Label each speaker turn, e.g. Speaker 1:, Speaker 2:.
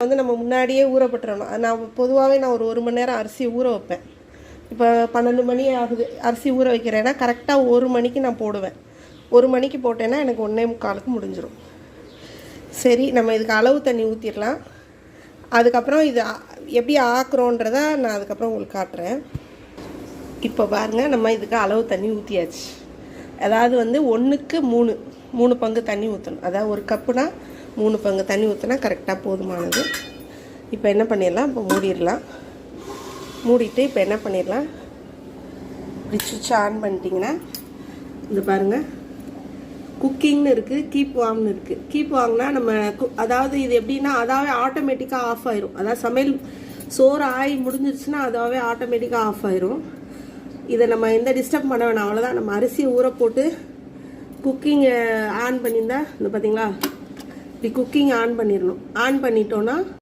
Speaker 1: வந்து நம்ம முன்னாடியே ஊறப்பட்டுறணும். நான் பொதுவாகவே நான் ஒரு மணி நேரம் அரிசி ஊற வைப்பேன். இப்போ 12 மணி ஆகுது, அரிசி ஊற வைக்கிறேன்னா கரெக்டாக 1 மணிக்கு நான் போடுவேன். 1 மணிக்கு போட்டேன்னா எனக்கு 1:45க்கு முடிஞ்சிடும். சரி, நம்ம இதுக்கு அளவு தண்ணி ஊற்றிடலாம். அதுக்கப்புறம் இது எப்படி ஆக்குறோன்றதை நான் அதுக்கப்புறம் உங்களுக்கு காட்டுறேன். இப்போ பாருங்கள், நம்ம இதுக்கு அளவு தண்ணி ஊற்றியாச்சு. அதாவது வந்து 1க்கு 3 பங்கு தண்ணி ஊற்றணும். அதாவது 1 கப்புனா 3 பங்கு தண்ணி ஊற்றினா கரெக்டாக போதுமானது. இப்போ என்ன பண்ணிடலாம், இப்போ மூடிடலாம். மூடிட்டு இப்போ என்ன பண்ணிடலாம், இப்படி சுவிட்ச் ஆன் பண்ணிட்டிங்கன்னா இந்த பாருங்கள், குக்கிங்னு இருக்குது, கீப் வார்ம்னு இருக்குது. கீப் வாங்கினா நம்ம அதாவது இது எப்படின்னா அதாவே ஆட்டோமேட்டிக்காக ஆஃப் ஆயிரும். அதாவது சமையல் சோறு ஆகி முடிஞ்சிருச்சுன்னா அதாவே ஆட்டோமேட்டிக்காக ஆஃப் ஆயிரும். இதை நம்ம எந்த டிஸ்டர்ப் பண்ண வேணாம், அவ்வளோதான். நம்ம அரிசியை ஊற போட்டு குக்கிங்கை ஆன் பண்ணியிருந்தா இந்த பார்த்தீங்களா, இப்படி குக்கிங் ஆன் பண்ணிடணும். ஆன் பண்ணிட்டோன்னா